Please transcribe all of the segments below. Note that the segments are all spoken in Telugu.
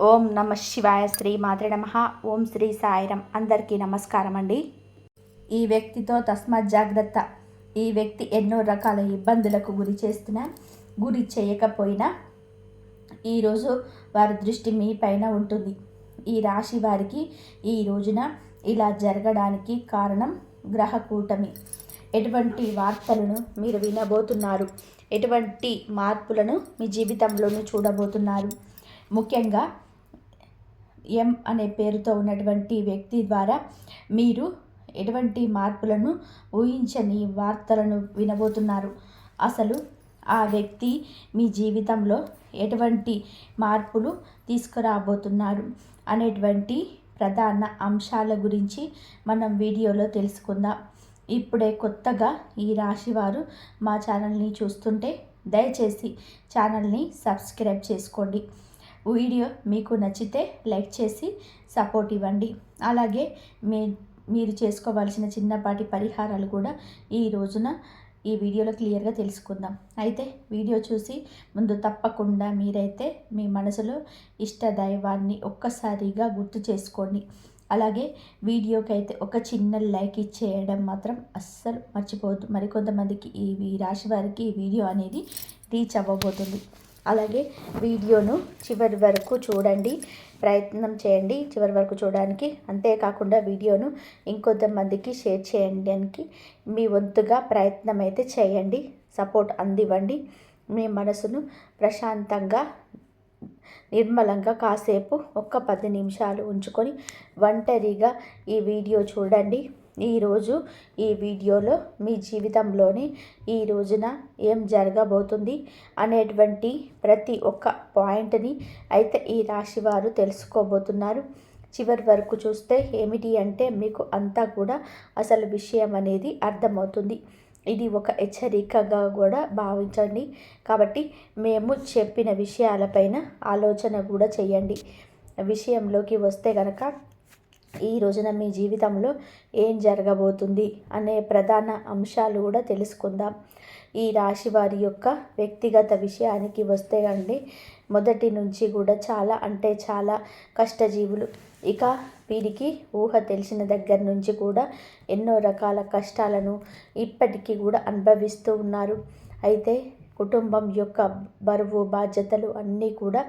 ఓం నమ శివాయ. శ్రీ మాత్రే నమః. ఓం శ్రీ సాయిరం. అందరికీ నమస్కారం అండి. ఈ వ్యక్తితో తస్మాత్ జాగ్రత్త. ఈ వ్యక్తి ఎన్నో రకాల ఇబ్బందులకు గురి చేయకపోయినా ఈరోజు వారి దృష్టి మీ పైన ఉంటుంది. ఈ రాశి వారికి ఈ రోజున ఇలా జరగడానికి కారణం గ్రహ కూటమి. ఎటువంటి వార్తలను మీరు వినబోతున్నారు, ఎటువంటి మార్పులను మీ జీవితంలోనూ చూడబోతున్నారు. ముఖ్యంగా ఎం అనే పేరుతో ఉన్నటువంటి వ్యక్తి ద్వారా మీరు ఎటువంటి మార్పులను ఊహించని వార్తలను వినబోతున్నారు. అసలు ఆ వ్యక్తి మీ జీవితంలో ఎటువంటి మార్పులు తీసుకురాబోతున్నారు అనేటువంటి ప్రధాన అంశాల గురించి మనం వీడియోలో తెలుసుకుందాం. ఇప్పుడే కొత్తగా ఈ రాశివారు మా ఛానల్ని చూస్తుంటే దయచేసి ఛానల్ని సబ్స్క్రైబ్ చేసుకోండి. వీడియో మీకు నచ్చితే లైక్ చేసి సపోర్ట్ ఇవ్వండి. అలాగే మీరు చేసుకోవాల్సిన చిన్నపాటి పరిహారాలు కూడా ఈ రోజున ఈ వీడియోలో క్లియర్గా తెలుసుకుందాం. అయితే వీడియో చూసి ముందు తప్పకుండా మీరైతే మీ మనసులో ఇష్ట దైవాన్ని ఒక్కసారిగా గుర్తు చేసుకోండి. అలాగే వీడియోకి అయితే ఒక చిన్న లైక్ ఇచ్చేయడం మాత్రం అస్సలు మర్చిపోవద్దు. మరికొంతమందికి ఈ రాశి వారికి ఈ వీడియో అనేది రీచ్ అవ్వబోతుంది. అలాగే వీడియోను చివరి వరకు చూడండి, ప్రయత్నం చేయండి చివరి వరకు చూడడానికి. అంతేకాకుండా వీడియోను ఇంకొంతమందికి షేర్ చేయడానికి మీ వంతుగా ప్రయత్నం అయితే చేయండి. సపోర్ట్ అందివ్వండి. మీ మనసును ప్రశాంతంగా నిర్మలంగా కాసేపు 10 నిమిషాలు ఉంచుకొని ఒంటరిగా ఈ వీడియో చూడండి. ఈరోజు ఈ వీడియోలో మీ జీవితంలోని ఈ రోజున ఏం జరగబోతుంది అనేటువంటి ప్రతి ఒక్క పాయింట్ని అయితే ఈ రాశి వారు తెలుసుకోబోతున్నారు. చివరి వరకు చూస్తే ఏమిటి అంటే మీకు అంతా కూడా అసలు విషయం అనేది అర్థమవుతుంది. ఇది ఒక హెచ్చరికగా కూడా భావించండి. కాబట్టి మేము చెప్పిన విషయాలపైన ఆలోచన కూడా చేయండి. విషయంలోకి వస్తే కనుక ఈ రోజున మీ జీవితంలో ఏం జరగబోతుంది అనే ప్రధాన అంశాలు కూడా తెలుసుకుందాం. ఈ రాశి వారి యొక్క వ్యక్తిగత విషయానికి వస్తే అండి, మొదటి నుంచి కూడా చాలా కష్టజీవులు. ఇక వీరికి ఊహ తెలిసిన దగ్గర నుంచి కూడా ఎన్నో రకాల కష్టాలను ఇప్పటికీ కూడా అనుభవిస్తూ ఉన్నారు. అయితే కుటుంబం యొక్క బరువు బాధ్యతలు అన్నీ కూడా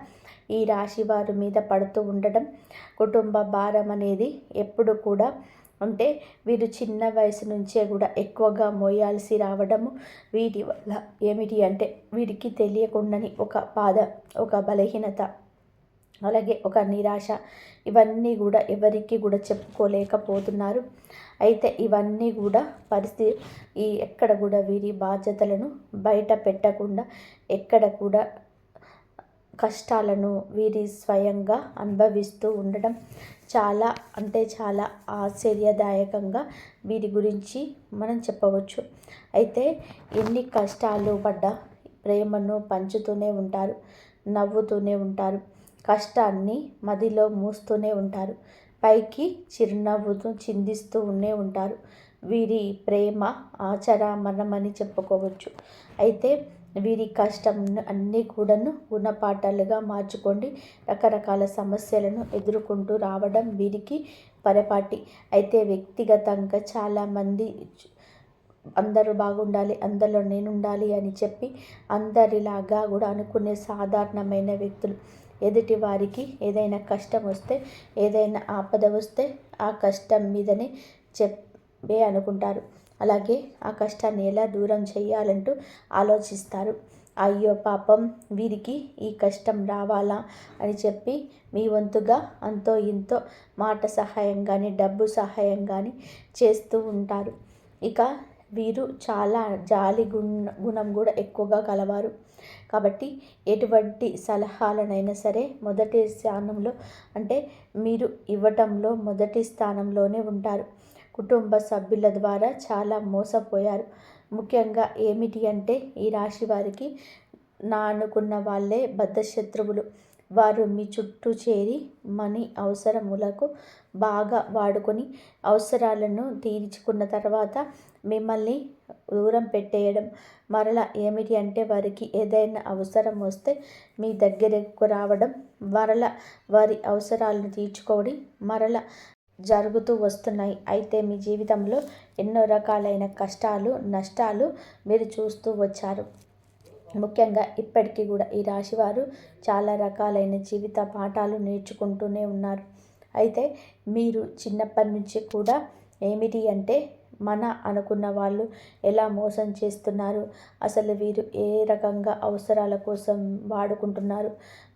ఈ రాశి వారి మీద పడుతూ ఉండడం, కుటుంబ భారం అనేది ఎప్పుడు కూడా అంటే వీరు చిన్న వయసు నుంచే కూడా ఎక్కువగా మోయాల్సి రావడము, వీటి వల్ల ఏమిటి అంటే వీరికి తెలియకుండాని ఒక బాధ, ఒక బలహీనత, అలాగే ఒక నిరాశ, ఇవన్నీ కూడా ఎవరికి కూడా చెప్పుకోలేకపోతున్నారు. అయితే ఇవన్నీ కూడా పరిస్థితి ఎక్కడ కూడా వీరి బాధ్యతలను బయట పెట్టకుండా ఎక్కడ కూడా కష్టాలను వీరి స్వయంగా అనుభవిస్తూ ఉండడం చాలా ఆశ్చర్యదాయకంగా వీరి గురించి మనం చెప్పవచ్చు. అయితే ఎన్ని కష్టాలు పడ్డా ప్రేమను పంచుతూనే ఉంటారు, నవ్వుతూనే ఉంటారు, కష్టాన్ని మదిలో మూస్తూనే ఉంటారు, పైకి చిరునవ్వుతో చిందిస్తూ ఉంటారు. వీరి ప్రేమ ఆచరామరణమని చెప్పుకోవచ్చు. అయితే వీరి కష్టం అన్నీ కూడాను గుణపాఠాలుగా మార్చుకోండి. రకరకాల సమస్యలను ఎదుర్కొంటూ రావడం వీరికి పరిపాటి. అయితే వ్యక్తిగతంగా చాలామంది అందరూ బాగుండాలి, అందరిలో నేనుండాలి అని చెప్పి అందరిలాగా కూడా అనుకునే సాధారణమైన వ్యక్తులు. ఎదుటి వారికి ఏదైనా కష్టం వస్తే, ఏదైనా ఆపద వస్తే ఆ కష్టం మీదనే చెప్పే అనుకుంటారు. అలాగే ఆ కష్టాన్ని ఎలా దూరం చేయాలంటూ ఆలోచిస్తారు. అయ్యో పాపం వీరికి ఈ కష్టం రావాలా అని చెప్పి మీ వంతుగా అంతో ఇంతో మాట సహాయం కానీ డబ్బు సహాయం కానీ చేస్తూ ఉంటారు. ఇక వీరు చాలా జాలి గుణం కూడా ఎక్కువగా కలవారు. కాబట్టి ఎటువంటి సలహాలనైనా సరే మొదటి స్థానంలో అంటే మీరు ఇవ్వటంలో మొదటి స్థానంలోనే ఉంటారు. కుటుంబ సభ్యుల ద్వారా చాలా మోసపోయారు. ముఖ్యంగా ఏమిటి అంటే ఈ రాశి వారికి అనుకున్న వాళ్ళే బద్ధశత్రువులు. వారు మీ చుట్టూ చేరి మనీ అవసరములకు బాగా వాడుకొని అవసరాలను తీర్చుకున్న తర్వాత మిమ్మల్ని దూరం పెట్టేయడం. మరలా ఏమిటి అంటే వారికి ఏదైనా అవసరం వస్తే మీ దగ్గరకు రావడం, మరలా వారి అవసరాలను తీర్చుకోవడం మరలా జరుగుతూ వస్తున్నాయి. అయితే మీ జీవితంలో ఎన్నో రకాలైన కష్టాలు, నష్టాలు మీరు చూస్తూ వచ్చారు. ముఖ్యంగా ఇప్పటికీ కూడా ఈ రాశివారు చాలా రకాలైన జీవిత పాఠాలు నేర్చుకుంటూనే ఉన్నారు. అయితే మీరు చిన్నప్పటి నుంచి కూడా ఏమిటి అంటే మన అనుకున్న వాళ్ళు ఎలా మోసం చేస్తున్నారు, అసలు వీరు ఏ రకంగా అవసరాల కోసం వాడుకుంటున్నారు,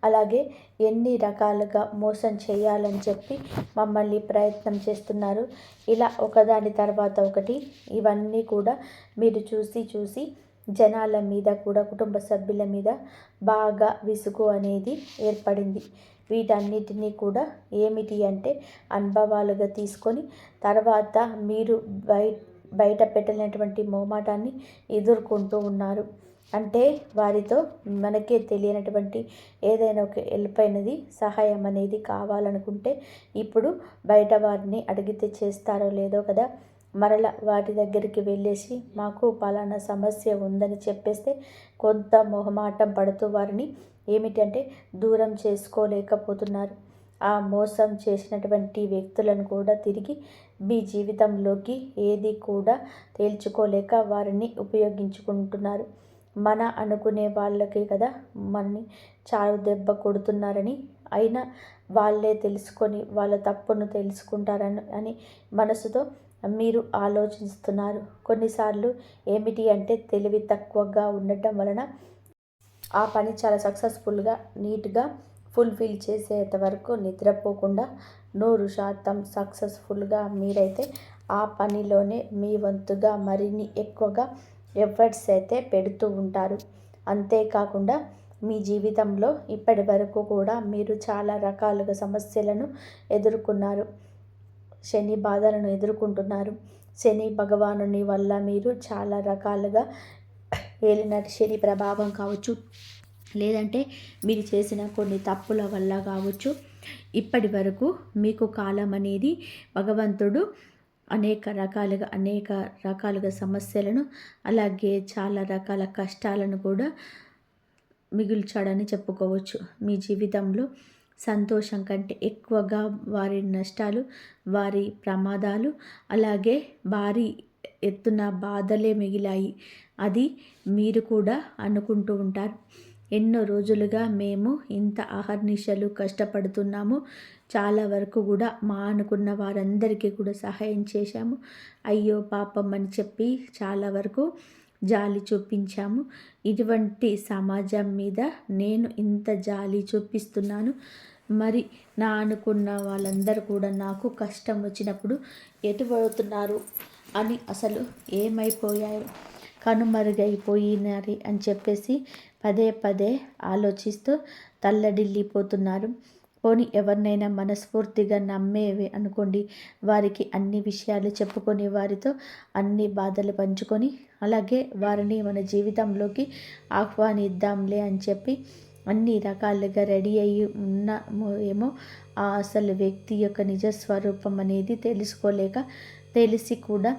అలాగే ఎన్ని రకాలుగా మోసం చేయాలని చెప్పి మమ్మల్ని ప్రయత్నం చేస్తున్నారు, ఇలా ఒకదాని తర్వాత ఒకటి ఇవన్నీ కూడా మీరు చూసి జనాల మీద కూడా కుటుంబ సభ్యుల మీద బాగా విసుగు అనేది ఏర్పడింది. వీటన్నిటినీ కూడా ఏమిటి అంటే అనుభవాలుగా తీసుకొని తర్వాత మీరు బయట పెట్టలేనటువంటి మొహమాటాన్ని ఎదుర్కొంటూ ఉన్నారు. అంటే వారితో మనకే తెలియనటువంటి ఏదైనా ఒక హెల్ప్ అయినది, సహాయం అనేది కావాలనుకుంటే ఇప్పుడు బయట వారిని అడిగితే చేస్తారో లేదో కదా, మరల వాటి దగ్గరికి వెళ్ళేసి మాకు పలానా సమస్య ఉందని చెప్పేస్తే కొంత మొహమాటం పడుతూ వారిని ఏమిటంటే దూరం చేసుకోలేకపోతున్నారు. ఆ మోసం చేసినటువంటి వ్యక్తులను కూడా తిరిగి మీ జీవితంలోకి ఏది కూడా తేల్చుకోలేక వారిని ఉపయోగించుకుంటున్నారు. మన అనుకునే వాళ్ళకి కదా మనని చావు దెబ్బ కొడుతున్నారని, అయినా వాళ్ళే తెలుసుకొని వాళ్ళ తప్పును తెలుసుకుంటారని మనసుతో మీరు ఆలోచిస్తున్నారు. కొన్నిసార్లు ఏమిటి అంటే తెలివి తక్కువగా ఉండటం వలన ఆ పని చాలా సక్సెస్ఫుల్గా నీట్గా ఫుల్ఫిల్ చేసేంత వరకు నిద్రపోకుండా 100% సక్సెస్ఫుల్గా మీరైతే ఆ పనిలోనే మీ వంతుగా మరిన్ని ఎక్కువగా ఎఫర్ట్స్ అయితే పెడుతూ ఉంటారు. అంతేకాకుండా మీ జీవితంలో ఇప్పటి వరకు కూడా మీరు చాలా రకాలుగా సమస్యలను ఎదుర్కొన్నారు. శని బాధలను ఎదుర్కొంటున్నారు. శని భగవానుని వల్ల మీరు చాలా రకాలుగా ఏలినాటి శని ప్రభావం కావచ్చు, లేదంటే మీరు చేసిన కొన్ని తప్పుల వల్ల కావచ్చు, ఇప్పటి వరకు మీకు కాలం అనేది భగవంతుడు అనేక రకాలుగా సమస్యలను, అలాగే చాలా రకాల కష్టాలను కూడా మిగుల్చాడని చెప్పుకోవచ్చు. మీ జీవితంలో సంతోషం కంటే ఎక్కువగా వారి నష్టాలు, వారి ప్రమాదాలు, అలాగే భారీ ఎత్తున బాధలే మిగిలాయి. అది మీరు కూడా అనుకుంటూ ఉంటారు. ఎన్నో రోజులుగా మేము ఇంత అహర్నిశలు కష్టపడుతున్నాము, చాలా వరకు కూడా మా అనుకున్న వారందరికీ కూడా సహాయం చేశాము, అయ్యో పాపం అని చెప్పి చాలా వరకు జాలి చూపించాము. ఇటువంటి సమాజం మీద నేను ఇంత జాలి చూపిస్తున్నాను, మరి నా అనుకున్న వాళ్ళందరూ కూడా నాకు కష్టం వచ్చినప్పుడు ఎటువడుతున్నారు అని, అసలు ఏమైపోయారు, కనుమరుగైపోయినారు అని చెప్పేసి పదే ఆలోచిస్తూ తల్లడిల్లిపోతున్నారు. పోనీ ఎవరినైనా మనస్ఫూర్తిగా నమ్మేవి అనుకోండి, వారికి అన్ని విషయాలు చెప్పుకొని వారితో అన్ని బాధలు పంచుకొని అలాగే వారిని మన జీవితంలోకి ఆహ్వానిద్దాంలే అని చెప్పి అన్ని రకాలుగా రెడీ అయ్యి ఉన్నామో ఏమో, ఆ అసలు వ్యక్తి యొక్క నిజస్వరూపం అనేది తెలుసుకోలేక తెలిసి కూడా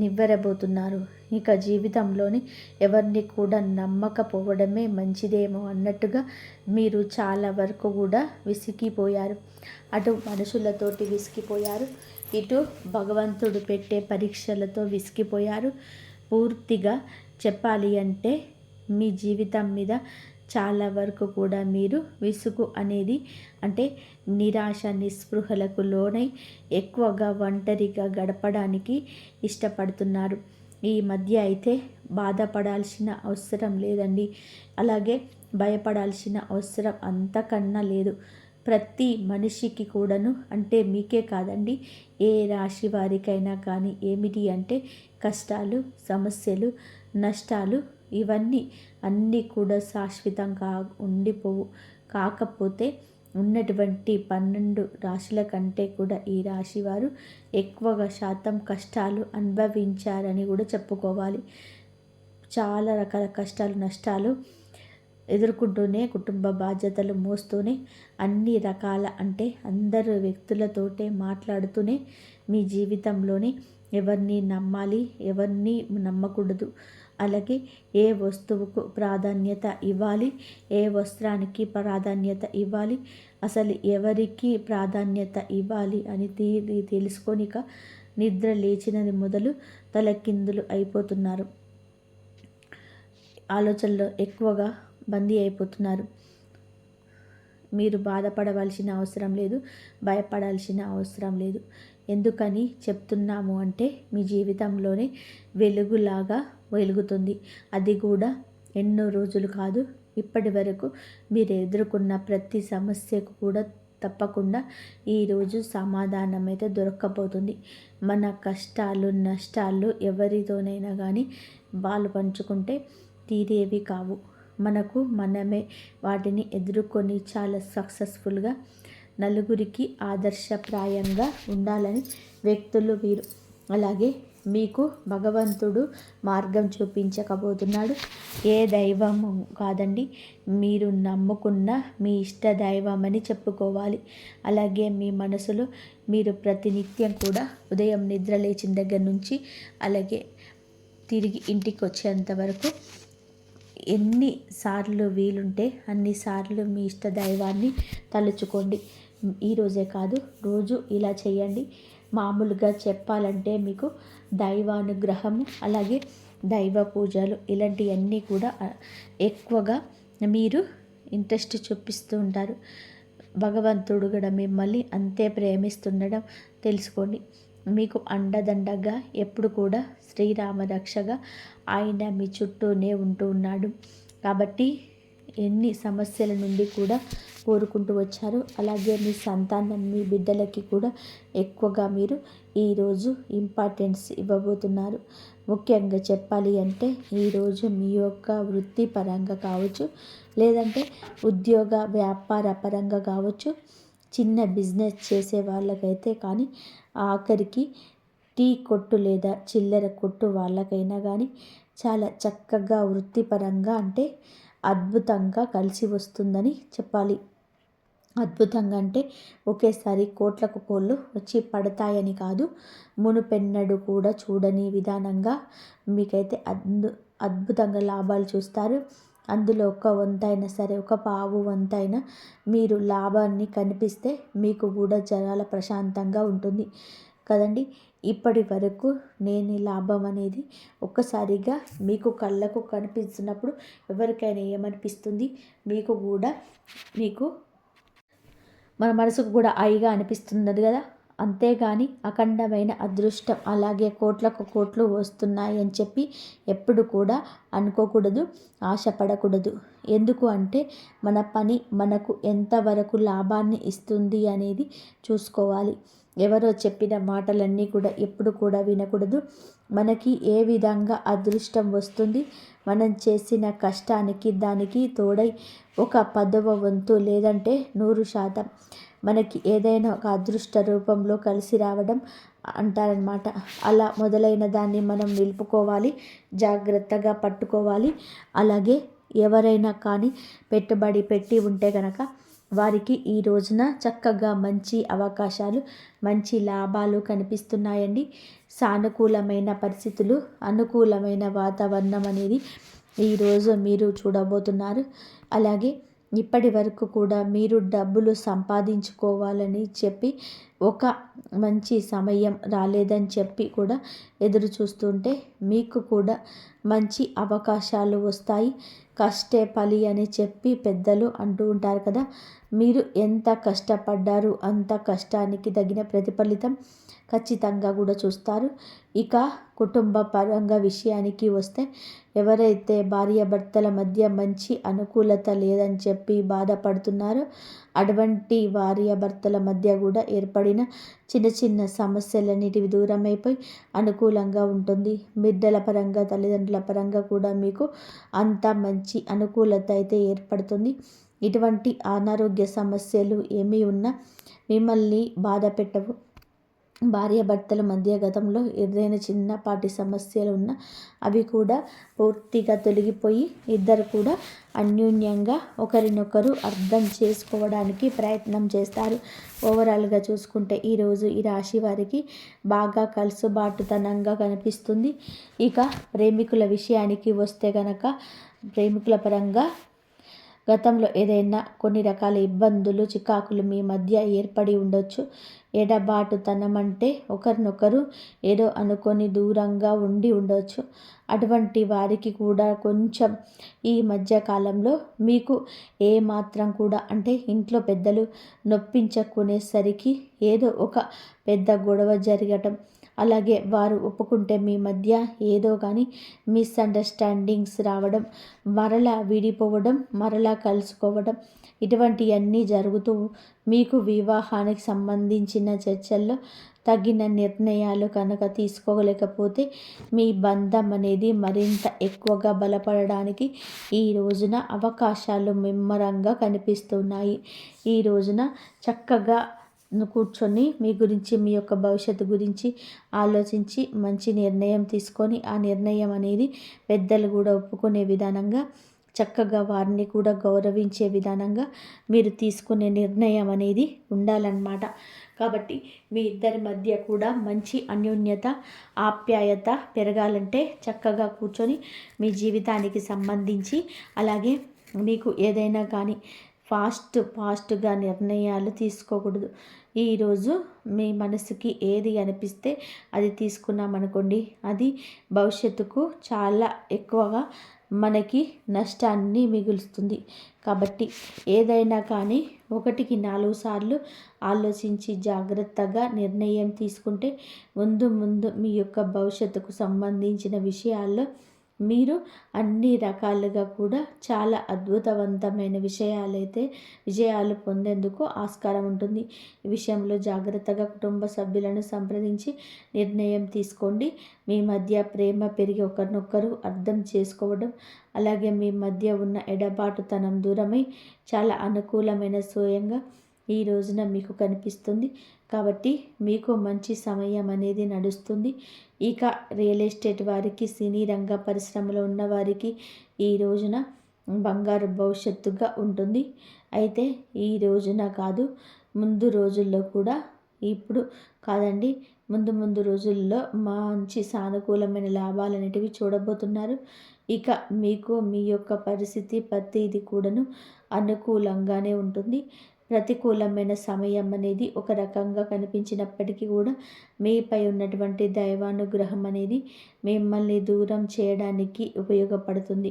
నివ్వెరబోతున్నారు. ఇక జీవితంలోని ఎవరిని కూడా నమ్మకపోవడమే మంచిదేమో అన్నట్టుగా మీరు చాలా వరకు కూడా విసిగిపోయారు. అటు మనుషులతోటి విసిగిపోయారు, ఇటు భగవంతుడు పెట్టే పరీక్షలతో విసిగిపోయారు. పూర్తిగా చెప్పాలి అంటే మీ జీవితం మీద చాలా వరకు కూడా మీరు విసుగు అనేది అంటే నిరాశ నిస్పృహలకు లోనై ఎక్కువగా ఒంటరిగా గడపడానికి ఇష్టపడుతున్నారు. ఈ మధ్య అయితే బాధపడాల్సిన అవసరం లేదండి, అలాగే భయపడాల్సిన అవసరం అంతకన్నా లేదు. ప్రతి మనిషికి కూడాను, అంటే మీకే కాదండి, ఏ రాశి వారికైనా కానీ ఏమిటి అంటే కష్టాలు, సమస్యలు, నష్టాలు ఇవన్నీ అన్నీ కూడా శాశ్వతంగా ఉండిపోవు. కాకపోతే ఉన్నటువంటి 12 రాశుల కంటే కూడా ఈ రాశి వారు ఎక్కువగా శాతం కష్టాలు అనుభవించారని కూడా చెప్పుకోవాలి. చాలా రకాల కష్టాలు, నష్టాలు ఎదుర్కొంటూనే, కుటుంబ బాధ్యతలు మోస్తూనే, అన్ని రకాల అంటే అందరు వ్యక్తులతోటే మాట్లాడుతూనే మీ జీవితంలోనే ఎవరిని నమ్మాలి, ఎవరిని నమ్మకూడదు, అలాగే ఏ వస్తువుకు ప్రాధాన్యత ఇవ్వాలి, ఏ వస్త్రానికి ప్రాధాన్యత ఇవ్వాలి, అసలు ఎవరికి ప్రాధాన్యత ఇవ్వాలి అని తెలుసుకొనిక నిద్ర లేచినది మొదలు తలకిందులు అయిపోతున్నారు. ఆలోచనలో ఎక్కువగా బందీ అయిపోతున్నారు. మీరు బాధపడవలసిన అవసరం లేదు, భయపడాల్సిన అవసరం లేదు. ఎందుకని చెప్తున్నాము అంటే మీ జీవితంలోనే వెలుగులాగా వెలుగుతుంది. అది కూడా ఎన్నో రోజులు కాదు, ఇప్పటి వరకు మీరు ఎదుర్కొన్న ప్రతి సమస్యకు కూడా తప్పకుండా ఈరోజు సమాధానం అయితే దొరక్కపోతుంది. మన కష్టాలు నష్టాలు ఎవరితోనైనా కానీ వాళ్ళు పంచుకుంటే తీరేవి కావు. మనకు మనమే వాటిని ఎదుర్కొని చాలా సక్సెస్ఫుల్గా నలుగురికి ఆదర్శప్రాయంగా ఉండాలని వ్యక్తులు వీరు. అలాగే మీకు భగవంతుడు మార్గం చూపించకపోతున్నాడు. ఏ దైవం కాదండి, మీరు నమ్ముకున్న మీ ఇష్ట దైవం అని చెప్పుకోవాలి. అలాగే మీ మనసులో మీరు ప్రతినిత్యం కూడా ఉదయం నిద్ర లేచిన దగ్గర నుంచి అలాగే తిరిగి ఇంటికి వచ్చేంత వరకు ఎన్నిసార్లు వీలుంటే అన్నిసార్లు మీ ఇష్ట దైవాన్ని తలుచుకోండి. ఈరోజే కాదు, రోజు ఇలా చేయండి. మామూలుగా చెప్పాలంటే మీకు దైవానుగ్రహము అలాగే దైవ పూజలు ఇలాంటివన్నీ కూడా ఎక్కువగా మీరు ఇంట్రెస్ట్ చూపిస్తూ ఉంటారు. భగవంతుడు కూడా మిమ్మల్ని అంతే ప్రేమిస్తుండడం తెలుసుకోండి. మీకు అండదండగా ఎప్పుడు కూడా శ్రీరామ రక్షగా ఆయన మీ చుట్టూనే ఉంటూ ఉన్నాడు. కాబట్టి ఎన్ని సమస్యల నుండి కూడా కోరుకుంటూ వచ్చారు. అలాగే మీ సంతానం మీ బిడ్డలకి కూడా ఎక్కువగా మీరు ఈరోజు ఇంపార్టెన్స్ ఇవ్వబోతున్నారు. ముఖ్యంగా చెప్పాలి అంటే ఈరోజు మీ యొక్క వృత్తిపరంగా కావచ్చు, లేదంటే ఉద్యోగ వ్యాపార పరంగా కావచ్చు, చిన్న బిజినెస్ చేసే వాళ్ళకైతే కానీ ఆఖరికి టీ కొట్టు లేదా చిల్లర కొట్టు వాళ్ళకైనా కానీ చాలా చక్కగా వృత్తిపరంగా అంటే అద్భుతంగా కలిసి వస్తుందని చెప్పాలి. అద్భుతంగా అంటే ఒకేసారి కోట్లకు కోళ్ళు వచ్చి పడతాయని కాదు, మునుపెన్నడు కూడా చూడని విధానంగా మీకైతే అద్భుతంగా లాభాలు చూస్తారు. అందులో ఒక వంతైనా సరే, ఒక పావు వంతైనా మీరు లాభాన్ని కనిపిస్తే మీకు కూడా చాలా ప్రశాంతంగా ఉంటుంది కదండి. ఇప్పటి వరకు లేని లాభం అనేది ఒక్కసారిగా మీకు కళ్ళకు కనిపిస్తున్నప్పుడు ఎవరికైనా ఏమనిపిస్తుంది, మీకు మన మనసుకు కూడా హాయిగా అనిపిస్తున్నది కదా. అంతేగాని అఖండమైన అదృష్టం అలాగే కోట్లకు కోట్లు వస్తున్నాయి అని చెప్పి ఎప్పుడు కూడా అనుకోకూడదు, ఆశపడకూడదు. ఎందుకు అంటే మన పని మనకు ఎంతవరకు లాభాన్ని ఇస్తుంది అనేది చూసుకోవాలి. ఎవరో చెప్పిన మాటలన్నీ కూడా ఎప్పుడు కూడా వినకూడదు. మనకి ఏ విధంగా అదృష్టం వస్తుంది, మనం చేసిన కష్టానికి దానికి తోడై ఒక 10వ వంతు లేదంటే 100% మనకి ఏదైనా ఒక అదృష్ట రూపంలో కలిసి రావడం అంటారనమాట. అలా మొదలైన దాన్ని మనం నిలుపుకోవాలి, జాగ్రత్తగా పట్టుకోవాలి. అలాగే ఎవరైనా కానీ పెట్టుబడి పెట్టి ఉంటే కనుక వారికి ఈ రోజున చక్కగా మంచి అవకాశాలు, మంచి లాభాలు కనిపిస్తున్నాయండి. సానుకూలమైన పరిస్థితులు, అనుకూలమైన వాతావరణం అనేది ఈరోజు మీరు చూడబోతున్నారు. అలాగే ఇప్పటి వరకు కూడా మీరు డబ్బులు సంపాదించుకోవాలని చెప్పి ఒక మంచి సమయం రాలేదని చెప్పి కూడా ఎదురు చూస్తుంటే మీకు కూడా మంచి అవకాశాలు వస్తాయి. కష్టే ఫలి అని చెప్పి పెద్దలు అంటూ ఉంటారు కదా. మీరు ఎంత కష్టపడ్డారు అంత కష్టానికి తగిన ప్రతిఫలితం ఖచ్చితంగా కూడా చూస్తారు. ఇక కుటుంబ పరంగా విషయానికి వస్తే ఎవరైతే భార్యాభర్తల మధ్య మంచి అనుకూలత లేదని చెప్పి బాధపడుతున్నారో అటువంటి భార్యాభర్తల మధ్య కూడా ఏర్పడిన చిన్న చిన్న సమస్యలన్నిటివి దూరమైపోయి అనుకూలంగా ఉంటుంది. బిడ్డల పరంగా తల్లిదండ్రుల పరంగా కూడా మీకు అంత మంచి అనుకూలత అయితే ఏర్పడుతుంది. ఇటువంటి అనారోగ్య సమస్యలు ఏమీ ఉన్నా మిమ్మల్ని బాధ పెట్టవు. భార్యాభర్తల మధ్య గతంలో ఏదైనా చిన్నపాటి సమస్యలు ఉన్నా అవి కూడా పూర్తిగా తొలగిపోయి ఇద్దరు కూడా అన్యోన్యంగా ఒకరినొకరు అర్థం చేసుకోవడానికి ప్రయత్నం చేస్తారు. ఓవరాల్గా చూసుకుంటే ఈరోజు ఈ రాశి వారికి బాగా కలుసుబాటుతనంగా కనిపిస్తుంది. ఇక ప్రేమికుల విషయానికి వస్తే గనక ప్రేమికుల పరంగా గతంలో ఏదైనా కొన్ని రకాల ఇబ్బందులు చికాకులు మీ మధ్య ఏర్పడి ఉండొచ్చు. ఎడబాటుతనం అంటే ఒకరినొకరు ఏదో అనుకొని దూరంగా ఉండి ఉండొచ్చు. అటువంటి వారికి కూడా కొంచెం ఈ మధ్య కాలంలో మీకు ఏమాత్రం కూడా అంటే ఇంట్లో పెద్దలు నొప్పించుకునేసరికి ఏదో ఒక పెద్ద గొడవ జరగటం, అలాగే వారు ఒప్పుకుంటే మీ మధ్య ఏదో కానీ మిస్అండర్స్టాండింగ్స్ రావడం, మరలా విడిపోవడం, మరలా కలుసుకోవడం, ఇటువంటివన్నీ జరుగుతూ మీకు వివాహానికి సంబంధించిన చర్చల్లో తగిన నిర్ణయాలు కనుక తీసుకోలేకపోతే మీ బంధం అనేది మరింత ఎక్కువగా బలపడడానికి ఈ రోజున అవకాశాలు ముమ్మరంగా కనిపిస్తున్నాయి. ఈ రోజున చక్కగా కూర్చొని మీ గురించి మీ యొక్క భవిష్యత్తు గురించి ఆలోచించి మంచి నిర్ణయం తీసుకొని ఆ నిర్ణయం అనేది పెద్దలు కూడా ఒప్పుకునే విధానంగా చక్కగా వారిని కూడా గౌరవించే విధానంగా మీరు తీసుకునే నిర్ణయం అనేది ఉండాలన్నమాట. కాబట్టి మీ ఇద్దరి మధ్య కూడా మంచి అన్యోన్యత ఆప్యాయత పెరగాలంటే చక్కగా కూర్చొని మీ జీవితానికి సంబంధించి అలాగే మీకు ఏదైనా కానీ ఫాస్ట్గా నిర్ణయాలు తీసుకోకూడదు. ఈరోజు మీ మనసుకి ఏది అనిపిస్తే అది తీసుకున్నామనుకోండి, అది భవిష్యత్తుకు చాలా ఎక్కువగా మనకి నష్టాన్ని మిగులుస్తుంది. కాబట్టి ఏదైనా కానీ 1కి 4 సార్లు ఆలోచించి జాగ్రత్తగా నిర్ణయం తీసుకుంటే ముందు మీ యొక్క భవిష్యత్తుకు సంబంధించిన విషయాల్లో మీరు అన్ని రకాలుగా కూడా చాలా అద్భుతవంతమైన విజయాలు పొందేందుకు ఆస్కారం ఉంటుంది. ఈ విషయంలో జాగ్రత్తగా కుటుంబ సభ్యులను సంప్రదించి నిర్ణయం తీసుకోండి. మీ మధ్య ప్రేమ పెరిగి ఒకరినొకరు అర్థం చేసుకోవడం, అలాగే మీ మధ్య ఉన్న ఎడబాటుతనం దూరమై చాలా అనుకూలమైన స్వయంగా ఈ రోజున మీకు కనిపిస్తుంది. కాబట్టి మీకు మంచి సమయం అనేది నడుస్తుంది. ఇక రియల్ ఎస్టేట్ వారికి, సినీ రంగ పరిశ్రమలో ఉన్నవారికి ఈ రోజున బంగారు భవిష్యత్తుగా ఉంటుంది. అయితే ఈ రోజున కాదు, ముందు రోజుల్లో కూడా, ఇప్పుడు కాదండి, ముందు రోజుల్లో మంచి సానుకూలమైన లాభాలు అనేటివి చూడబోతున్నారు. ఇక మీకు మీ యొక్క పరిస్థితి ప్రతిది కూడాను అనుకూలంగానే ఉంటుంది. ప్రతికూలమైన సమయం అనేది ఒక రకంగా కనిపించినప్పటికీ కూడా మీపై ఉన్నటువంటి దైవానుగ్రహం అనేది మిమ్మల్ని దూరం చేయడానికి ఉపయోగపడుతుంది.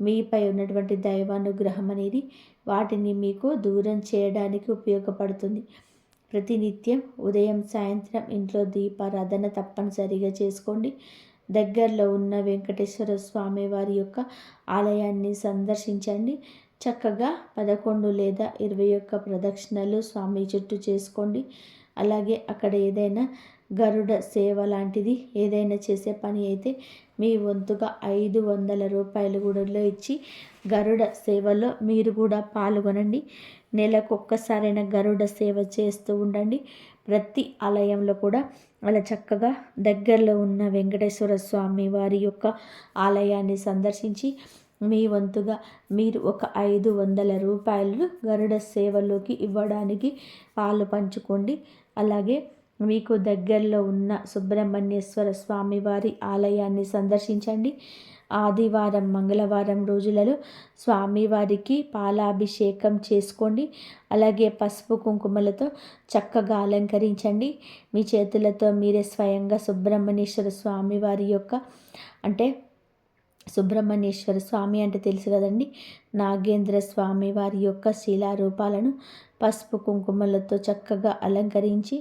మీపై ఉన్నటువంటి దైవానుగ్రహం అనేది వాటిని మీకు దూరం చేయడానికి ఉపయోగపడుతుంది. ప్రతినిత్యం ఉదయం సాయంత్రం ఇంట్లో దీపారాధన తప్పనిసరిగా చేసుకోండి. దగ్గరలో ఉన్న వెంకటేశ్వర స్వామి వారి యొక్క ఆలయాన్ని సందర్శించండి. చక్కగా 11 లేదా 21 ప్రదక్షిణలు స్వామి చుట్టూ చేసుకోండి. అలాగే అక్కడ ఏదైనా గరుడ సేవ లాంటిది ఏదైనా చేసే పని అయితే మీ వంతుగా 500 రూపాయలు కూడా ఇచ్చి గరుడ సేవలో మీరు కూడా పాల్గొనండి. నెలకొక్కసారైనా గరుడ సేవ చేస్తూ ఉండండి. ప్రతి ఆలయంలో కూడా అలా చక్కగా దగ్గరలో ఉన్న వెంకటేశ్వర స్వామి వారి యొక్క ఆలయాన్ని సందర్శించి మీ వంతుగా మీరు ఒక 500 రూపాయలు గరుడ సేవలోకి ఇవ్వడానికి పాలు పంచుకోండి. అలాగే మీకు దగ్గరలో ఉన్న సుబ్రహ్మణ్యేశ్వర స్వామి వారి ఆలయాన్ని సందర్శించండి. ఆదివారం మంగళవారం రోజులలో స్వామివారికి పాలాభిషేకం చేసుకోండి. అలాగే పసుపు కుంకుమలతో చక్కగా అలంకరించండి. మీ చేతులతో మీరే స్వయంగా సుబ్రహ్మణ్యేశ్వర స్వామి వారి యొక్క అంటే సుబ్రహ్మణ్యేశ్వర స్వామి అంటే తెలుసు కదండి, నాగేంద్ర స్వామి వారి యొక్క శిలారూపాలను పసుపు కుంకుమలతో చక్కగా అలంకరించి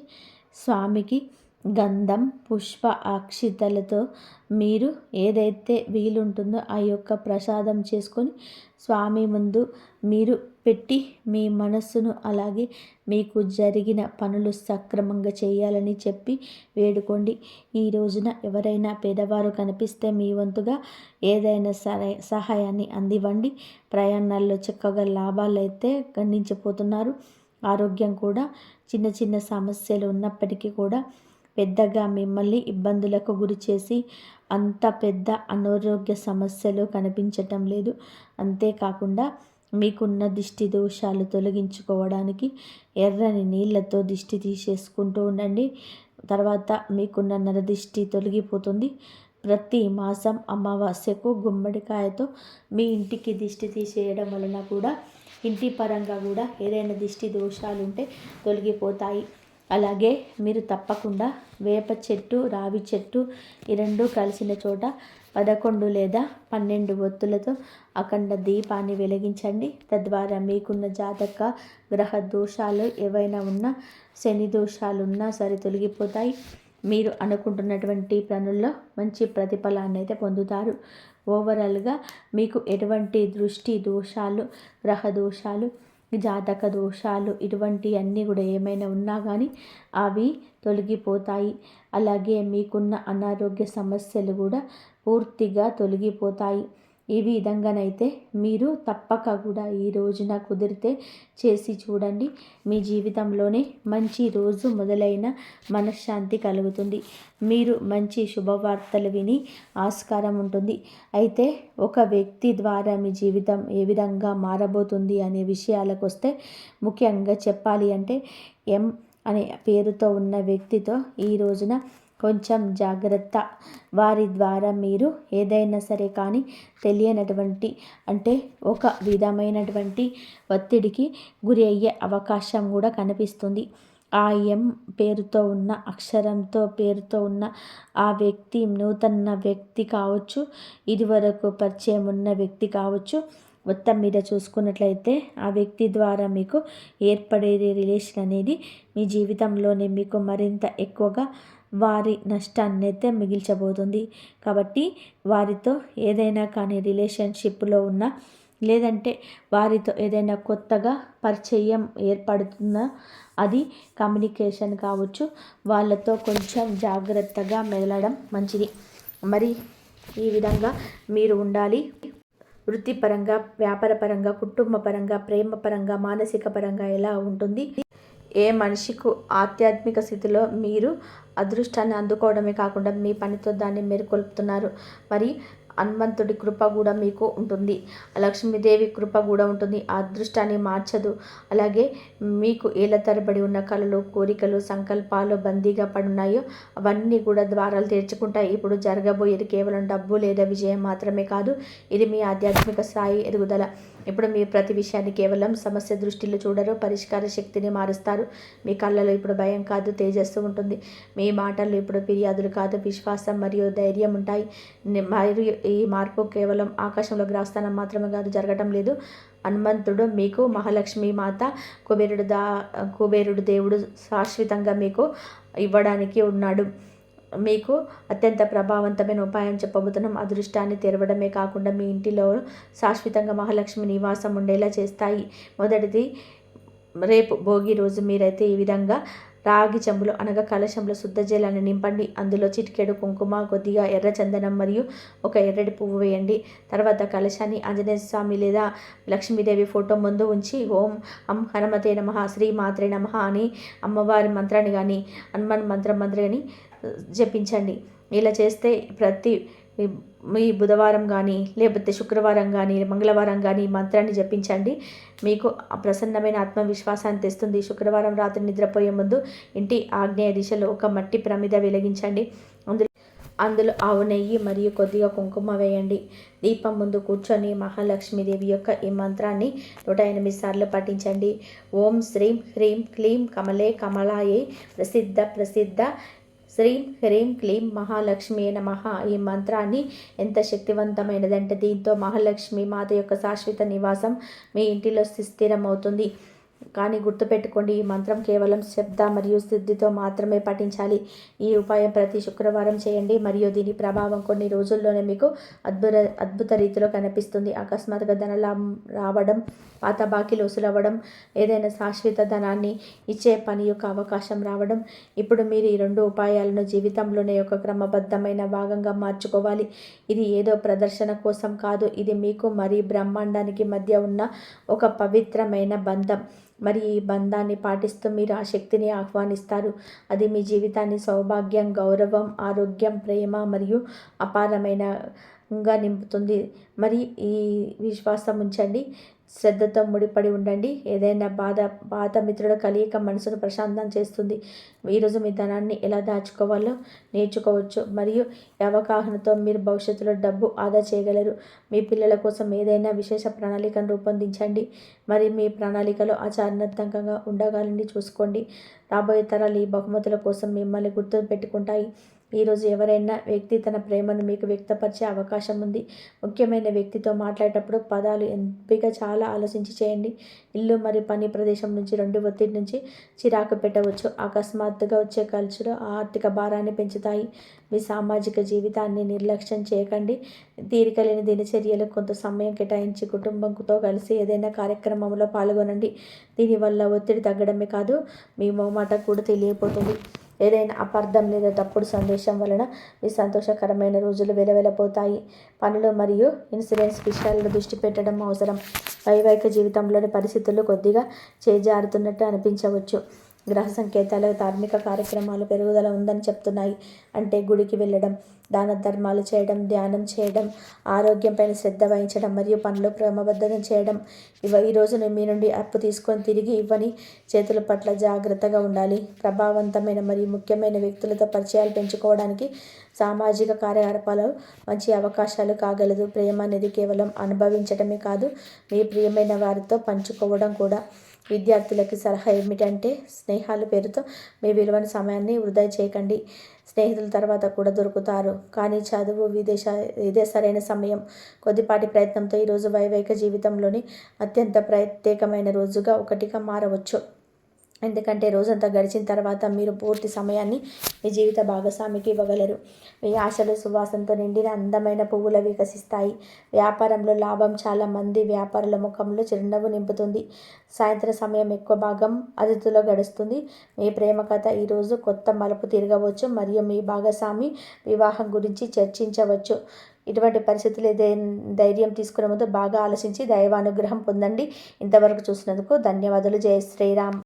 స్వామికి గంధం పుష్ప అక్షితలతో మీరు ఏదైతే వీలుంటుందో ఆ యొక్క ప్రసాదం చేసుకొని స్వామి ముందు మీరు పెట్టి మీ మనస్సును అలాగే మీకు జరిగిన పనులు సక్రమంగా చేయాలని చెప్పి వేడుకోండి. ఈ రోజున ఎవరైనా పేదవారు కనిపిస్తే మీ వంతుగా ఏదైనా సహాయాన్ని అందివ్వండి. ప్రయాణాల్లో చక్కగా లాభాలు అయితే గణించిపోతున్నారు. ఆరోగ్యం కూడా చిన్న సమస్యలు ఉన్నప్పటికీ కూడా పెద్దగా మిమ్మల్ని ఇబ్బందులకు గురి చేసి అంత పెద్ద అనారోగ్య సమస్యలు కనిపించటం లేదు. అంతేకాకుండా మీకున్న దిష్టి దోషాలు తొలగించుకోవడానికి ఎర్రని నీళ్ళతో దిష్టి తీసేసుకుంటూ ఉండండి. తర్వాత మీకున్న నరదిష్టి తొలగిపోతుంది. ప్రతి మాసం అమావాస్యకు గుమ్మడికాయతో మీ ఇంటికి దిష్టి తీసేయడం వలన కూడా ఇంటి పరంగా కూడా ఏదైనా దిష్టి దోషాలు ఉంటే తొలగిపోతాయి. అలాగే మీరు తప్పకుండా వేప చెట్టు, రావి చెట్టు ఈ రెండు కలిసిన చోట 11 లేదా 12 ఒత్తులతో అఖండ దీపాన్ని వెలిగించండి. తద్వారా మీకున్న జాతక గ్రహ దోషాలు ఏవైనా ఉన్నా, శని దోషాలు ఉన్నా సరే తొలగిపోతాయి. మీరు అనుకుంటున్నటువంటి పనుల్లో మంచి ప్రతిఫలాన్ని అయితే పొందుతారు. ఓవరాల్గా మీకు ఎటువంటి దృష్టి దోషాలు, గ్రహ దోషాలు, జాతక దోషాలు ఇటువంటి అన్నీ కూడా ఏమైనా ఉన్నా కానీ అవి తొలగిపోతాయి. అలాగే మీకున్న అనారోగ్య సమస్యలు కూడా పూర్తిగా తొలగిపోతాయి. ఈ విధంగానైతే మీరు తప్పక కూడా ఈ రోజున కుదిరితే చేసి చూడండి. మీ జీవితంలోనే మంచి రోజు మొదలైన మనశ్శాంతి కలుగుతుంది. మీరు మంచి శుభవార్తలు విని ఆస్కారం ఉంటుంది. అయితే ఒక వ్యక్తి ద్వారా మీ జీవితం ఏ విధంగా మారబోతుంది అనే విషయాలకు వస్తే, ముఖ్యంగా చెప్పాలి అంటే ఎం అనే పేరుతో ఉన్న వ్యక్తితో ఈ రోజున కొంచెం జాగ్రత్త. వారి ద్వారా మీరు ఏదైనా సరే కానీ తెలియనటువంటి అంటే ఒక విధమైనటువంటి ఒత్తిడికి గురి అయ్యే అవకాశం కూడా కనిపిస్తుంది. ఆ ఎం పేరుతో ఉన్న అక్షరంతో పేరుతో ఉన్న ఆ వ్యక్తి నూతన వ్యక్తి కావచ్చు, ఇదివరకు పరిచయం ఉన్న వ్యక్తి కావచ్చు. మొత్తం మీద చూసుకున్నట్లయితే ఆ వ్యక్తి ద్వారా మీకు ఏర్పడేది రిలేషన్ అనేది మీ జీవితంలోనే మీకు మరింత ఎక్కువగా వారి నష్టాన్ని అయితే మిగిల్చబోతుంది. కాబట్టి వారితో ఏదైనా కానీ రిలేషన్షిప్లో ఉన్న, లేదంటే వారితో ఏదైనా కొత్తగా పరిచయం ఏర్పడుతున్నా అది కమ్యూనికేషన్ కావచ్చు, వాళ్ళతో కొంచెం జాగ్రత్తగా మెదలడం మంచిది. మరి ఈ విధంగా మీరు ఉండాలి. వృత్తిపరంగా, వ్యాపారపరంగా, కుటుంబపరంగా, ప్రేమపరంగా, మానసిక పరంగా ఎలా ఉంటుంది? ఏ మనిషికి ఆధ్యాత్మిక స్థితిలో మీరు అదృష్టాన్ని అందుకోవడమే కాకుండా మీ పనితో దాన్ని మేల్కొల్పుతున్నారు. మరి హనుమంతుడి కృప కూడా మీకు ఉంటుంది. లక్ష్మీదేవి కృప కూడా ఉంటుంది. ఆ అదృష్టాన్ని మార్చదు. అలాగే మీకు ఏళ్ల తరబడి ఉన్న కలలు, కోరికలు, సంకల్పాలు బందీగా పడున్నాయో అవన్నీ కూడా ద్వారాలు తెరుచుకుంటాయి. ఇప్పుడు జరగబోయేది కేవలం డబ్బు లేదా విజయం మాత్రమే కాదు, ఇది మీ ఆధ్యాత్మిక స్థాయి ఎదుగుదల. ఇప్పుడు మీ ప్రతి విషయాన్ని కేవలం సమస్య దృష్టిలో చూడరు, పరిష్కార శక్తిని మారుస్తారు. మీ కళ్ళలో ఇప్పుడు భయం కాదు, తేజస్సు ఉంటుంది. మీ మాటల్లో ఇప్పుడు ఫిర్యాదులు కాదు, విశ్వాసం మరియు ధైర్యం ఉంటాయి. మరియు ఈ మార్పు కేవలం ఆకాశంలో గ్రహస్థానం మాత్రమే కాదు, జరగటం లేదు. హనుమంతుడు మీకు మహాలక్ష్మి మాత, కుబేరుడు దేవుడు శాశ్వతంగా మీకు ఇవ్వడానికి ఉన్నాడు. మీకు అత్యంత ప్రభావవంతమైన ఉపాయం చెప్పబోతున్నాం. అదృష్టాన్ని తెరవడమే కాకుండా మీ ఇంటిలో శాశ్వతంగా మహాలక్ష్మి నివాసం ఉండేలా చేస్తాయి. మొదటిది, రేపు భోగి రోజు మీరైతే ఈ విధంగా రాగి చెంబులో అనగా కలశంలో శుద్ధ జలాన్ని నింపండి. అందులో చిటికెడు కుంకుమ, కొద్దిగా ఎర్ర చందనం మరియు ఒక ఎర్రటి పువ్వు వేయండి. తర్వాత కలశాన్ని ఆంజనేయ స్వామి లేదా లక్ష్మీదేవి ఫోటో ముందు ఉంచి ఓం అం హనుమతే నమః, శ్రీ మాత్రే నమః అని అమ్మవారి మంత్రాన్ని కానీ హనుమాన్ మంత్రం కానీ జపించండి. ఇలా చేస్తే ప్రతి మీ బుధవారం కానీ లేకపోతే శుక్రవారం కానీ మంగళవారం కానీ ఈ మంత్రాన్ని జపించండి. మీకు ప్రసన్నమైన ఆత్మవిశ్వాసాన్ని తెస్తుంది. శుక్రవారం రాత్రి నిద్రపోయే ముందు ఇంటి ఆగ్నేయ దిశలో ఒక మట్టి ప్రమిద వెలిగించండి. అందులో ఆవు నెయ్యి మరియు కొద్దిగా కుంకుమ వేయండి. దీపం ముందు కూర్చొని మహాలక్ష్మీదేవి యొక్క ఈ మంత్రాన్ని 108 సార్లు పఠించండి. ఓం శ్రీం హ్రీం క్లీం కమలే కమలాయే ప్రసిద్ధ శ్రీం హ్రీం క్లీం మహాలక్ష్మి నమః. ఈ మంత్రాన్ని ఎంత శక్తివంతమైనదంటే దీంతో మహాలక్ష్మి మాత యొక్క శాశ్వత నివాసం మీ ఇంటిలో స్థిరమవుతుంది. కానీ గుర్తుపెట్టుకోండి, ఈ మంత్రం కేవలం శబ్ద మరియు సిద్ధితో మాత్రమే పఠించాలి. ఈ ఉపాయం ప్రతి శుక్రవారం చేయండి మరియు దీని ప్రభావం కొన్ని రోజుల్లోనే మీకు అద్భుత రీతిలో కనిపిస్తుంది. అకస్మాత్తుగా ధనలాభం రావడం, పాత బాకీలు వసూలవ్వడం, ఏదైనా శాశ్వత ధనాన్ని ఇచ్చే పని యొక్క అవకాశం రావడం. ఇప్పుడు మీరు ఈ 2 ఉపాయాలను జీవితంలోనే ఒక క్రమబద్ధమైన భాగంగా మార్చుకోవాలి. ఇది ఏదో ప్రదర్శన కోసం కాదు, ఇది మీకు మరియు బ్రహ్మాండానికి మధ్య ఉన్న ఒక పవిత్రమైన బంధం. మరి ఈ బంధాన్ని పాటిస్తూ మీరు ఆ శక్తిని ఆహ్వానిస్తారు. అది మీ జీవితాన్ని సౌభాగ్యం, గౌరవం, ఆరోగ్యం, ప్రేమ మరియు అపారమైనగా నింపుతుంది. మరి ఈ విశ్వాసం ఉంచండి, శ్రద్ధతో ముడిపడి ఉండండి. ఏదైనా పాత మిత్రుల కలయిక మనసును ప్రశాంతం చేస్తుంది. ఈరోజు మీ ధనాన్ని ఎలా దాచుకోవాలో నేర్చుకోవచ్చు మరియు ఈ అవగాహనతో మీరు భవిష్యత్తులో డబ్బు ఆదా చేయగలరు. మీ పిల్లల కోసం ఏదైనా విశేష ప్రణాళికను రూపొందించండి. మరి మీ ప్రణాళికలో ఆచరణాత్మకంగా ఉండగాలని చూసుకోండి. రాబోయే తరాలు ఈ బహుమతుల కోసం మిమ్మల్ని గుర్తు పెట్టుకుంటాయి. ఈరోజు ఎవరైనా వ్యక్తి తన ప్రేమను మీకు వ్యక్తపరిచే అవకాశం ఉంది. ముఖ్యమైన వ్యక్తితో మాట్లాడేటప్పుడు పదాలు ఎంపిక చాలా ఆలోచించి చేయండి. ఇల్లు మరియు పని ప్రదేశం నుంచి ఒత్తిడి నుంచి చిరాకు పెట్టవచ్చు. అకస్మాత్తుగా వచ్చే ఖర్చులు ఆర్థిక భారాన్ని పెంచుతాయి. మీ సామాజిక జీవితాన్ని నిర్లక్ష్యం చేయకండి. తీరిక లేని దినచర్యలకు కొంత సమయం కేటాయించి కుటుంబంతో కలిసి ఏదైనా కార్యక్రమంలో పాల్గొనండి. దీనివల్ల ఒత్తిడి తగ్గడమే కాదు, మీ మొహమాటం కూడా తెలియపోతుంది. ఏదైనా అపార్థం లేదా తప్పుడు సందేశం వలన మీ సంతోషకరమైన రోజులు వెలవెలపోతాయి. పనులు మరియు ఇన్సూరెన్స్ విషయాల్లో దృష్టి పెట్టడం అవసరం. వైవాహిక జీవితంలోని పరిస్థితులు కొద్దిగా చేజారుతున్నట్టు అనిపించవచ్చు. గ్రహ సంకేతాలు ధార్మిక కార్యక్రమాలు పెరుగుదల ఉందని చెప్తున్నాయి. అంటే గుడికి వెళ్ళడం, దాన ధర్మాలు చేయడం, ధ్యానం చేయడం, ఆరోగ్యంపైన శ్రద్ధ వహించడం మరియు పనులు క్రమబద్ధం చేయడం. ఈ రోజున మీ నుండి అప్పు తీసుకొని తిరిగి ఇవ్వని చేతుల పట్ల జాగ్రత్తగా ఉండాలి. ప్రభావవంతమైన మరియు ముఖ్యమైన వ్యక్తులతో పరిచయాలు పెంచుకోవడానికి సామాజిక కార్యకలాపాలు మంచి అవకాశాలు కాగలదు. ప్రేమ అనేది కేవలం అనుభవించడమే కాదు, మీ ప్రియమైన వారితో పంచుకోవడం కూడా. విద్యార్థులకి సలహా ఏమిటంటే, స్నేహాల పేరుతో మీ విలువైన సమయాన్ని వృధా చేయకండి. స్నేహితుల తర్వాత కూడా దొరుకుతారు, కానీ చదువు ఇదే సరైన సమయం. కొద్దిపాటి ప్రయత్నంతో ఈరోజు వైవాహిక జీవితంలోని అత్యంత ప్రత్యేకమైన రోజుగా ఒకటిగా మారవచ్చు. ఎందుకంటే రోజంతా గడిచిన తర్వాత మీరు పూర్తి సమయాన్ని మీ జీవిత భాగస్వామికి ఇవ్వగలరు. మీ ఆశలు సువాసనతో నిండిన అందమైన పువ్వులు వికసిస్తాయి. వ్యాపారంలో లాభం చాలా మంది వ్యాపారుల ముఖంలో చిరునవ్వు నింపుతుంది. సాయంత్రం సమయం ఎక్కువ భాగం అతిథుల్లో గడుస్తుంది. మీ ప్రేమ కథ ఈరోజు కొత్త మలుపు తిరగవచ్చు మరియు మీ భాగస్వామి వివాహం గురించి చర్చించవచ్చు. ఇటువంటి పరిస్థితులు ధైర్యం తీసుకునే ముందు బాగా ఆలోచించి దైవానుగ్రహం పొందండి. ఇంతవరకు చూసినందుకు ధన్యవాదాలు. జై శ్రీరామ్.